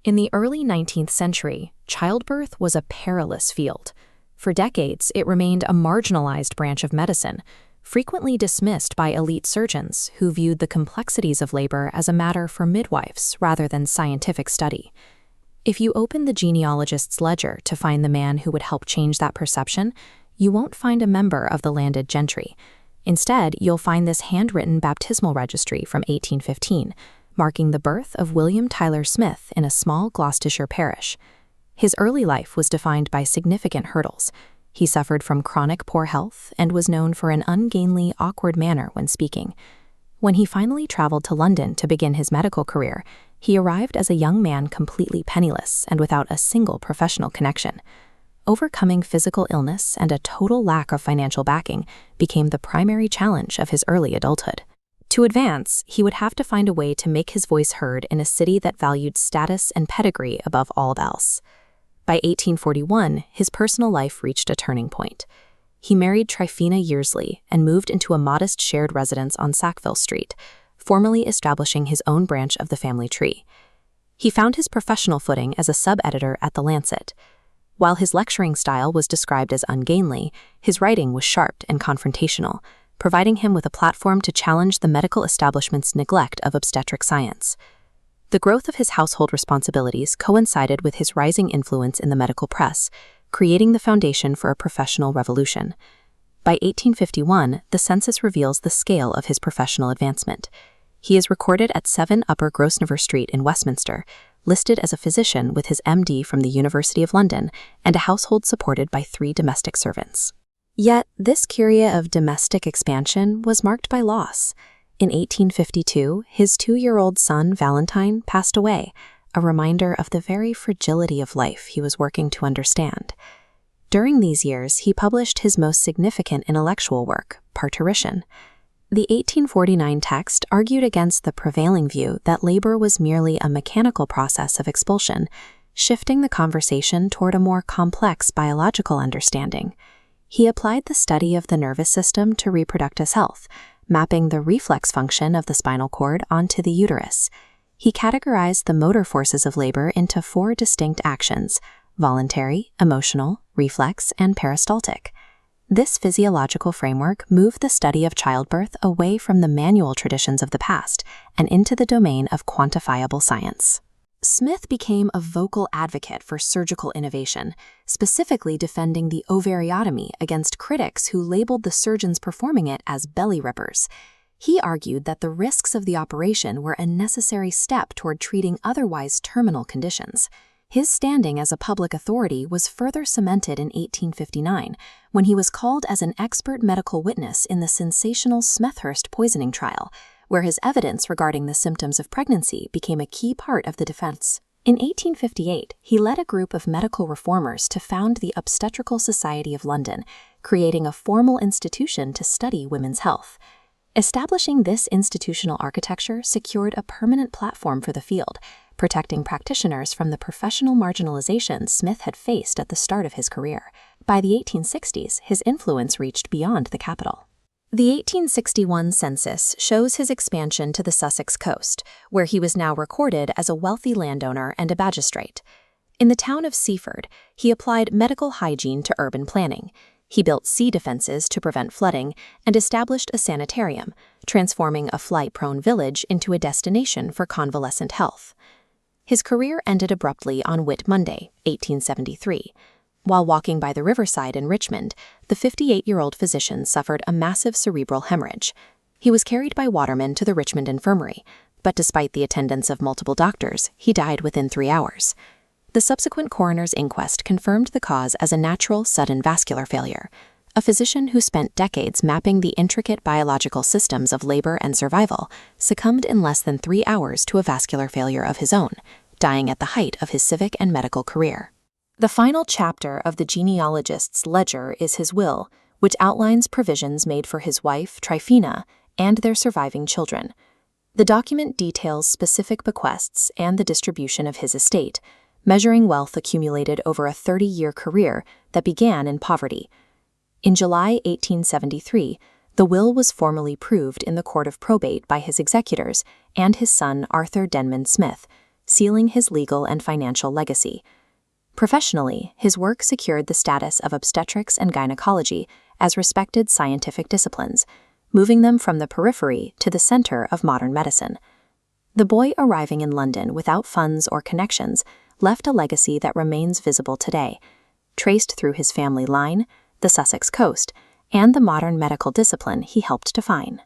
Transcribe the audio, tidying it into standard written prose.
In the early 19th century, childbirth was a perilous field. For decades, it remained a marginalized branch of medicine, frequently dismissed by elite surgeons who viewed the complexities of labor as a matter for midwives rather than scientific study. If you open the genealogist's ledger to find the man who would help change that perception, you won't find a member of the landed gentry. Instead, you'll find this handwritten baptismal registry from 1815, marking the birth of William Tyler Smith in a small Gloucestershire parish. His early life was defined by significant hurdles. He suffered from chronic poor health and was known for an ungainly, awkward manner when speaking. When he finally traveled to London to begin his medical career, he arrived as a young man completely penniless and without a single professional connection. Overcoming physical illness and a total lack of financial backing became the primary challenge of his early adulthood. To advance, he would have to find a way to make his voice heard in a city that valued status and pedigree above all else. By 1841, his personal life reached a turning point. He married Tryphena Yearsley and moved into a modest shared residence on Sackville Street, formally establishing his own branch of the family tree. He found his professional footing as a sub-editor at The Lancet. While his lecturing style was described as ungainly, his writing was sharp and confrontational, providing him with a platform to challenge the medical establishment's neglect of obstetric science. The growth of his household responsibilities coincided with his rising influence in the medical press, creating the foundation for a professional revolution. By 1851, the census reveals the scale of his professional advancement. He is recorded at 7 Upper Grosvenor Street in Westminster, listed as a physician with his MD from the University of London and a household supported by 3 domestic servants. Yet, this career of domestic expansion was marked by loss. In 1852, his 2-year-old son, Valentine, passed away, a reminder of the very fragility of life he was working to understand. During these years, he published his most significant intellectual work, Parturition. The 1849 text argued against the prevailing view that labor was merely a mechanical process of expulsion, shifting the conversation toward a more complex biological understanding. He applied the study of the nervous system to reproductive health, mapping the reflex function of the spinal cord onto the uterus. He categorized the motor forces of labor into 4 distinct actions: voluntary, emotional, reflex, and peristaltic. This physiological framework moved the study of childbirth away from the manual traditions of the past and into the domain of quantifiable science. Smith became a vocal advocate for surgical innovation, specifically defending the ovariotomy against critics who labeled the surgeons performing it as belly rippers. He argued that the risks of the operation were a necessary step toward treating otherwise terminal conditions. His standing as a public authority was further cemented in 1859, when he was called as an expert medical witness in the sensational Smethurst poisoning trial, where his evidence regarding the symptoms of pregnancy became a key part of the defense. In 1858, he led a group of medical reformers to found the Obstetrical Society of London, creating a formal institution to study women's health. Establishing this institutional architecture secured a permanent platform for the field, protecting practitioners from the professional marginalization Smith had faced at the start of his career. By the 1860s, his influence reached beyond the capital. The 1861 census shows his expansion to the Sussex coast, where he was now recorded as a wealthy landowner and a magistrate. In the town of Seaford, he applied medical hygiene to urban planning. He built sea defenses to prevent flooding and established a sanitarium, transforming a flight-prone village into a destination for convalescent health. His career ended abruptly on Whit Monday, 1873. While walking by the riverside in Richmond, the 58-year-old physician suffered a massive cerebral hemorrhage. He was carried by watermen to the Richmond Infirmary, but despite the attendance of multiple doctors, he died within 3 hours. The subsequent coroner's inquest confirmed the cause as a natural sudden vascular failure. A physician who spent decades mapping the intricate biological systems of labor and survival succumbed in less than 3 hours to a vascular failure of his own, dying at the height of his civic and medical career. The final chapter of the genealogist's ledger is his will, which outlines provisions made for his wife, Tryphena, and their surviving children. The document details specific bequests and the distribution of his estate, measuring wealth accumulated over a 30-year career that began in poverty. In July 1873, the will was formally proved in the Court of Probate by his executors and his son Arthur Denman Smith, sealing his legal and financial legacy. Professionally, his work secured the status of obstetrics and gynecology as respected scientific disciplines, moving them from the periphery to the center of modern medicine. The boy arriving in London without funds or connections left a legacy that remains visible today, traced through his family line, the Sussex coast, and the modern medical discipline he helped define.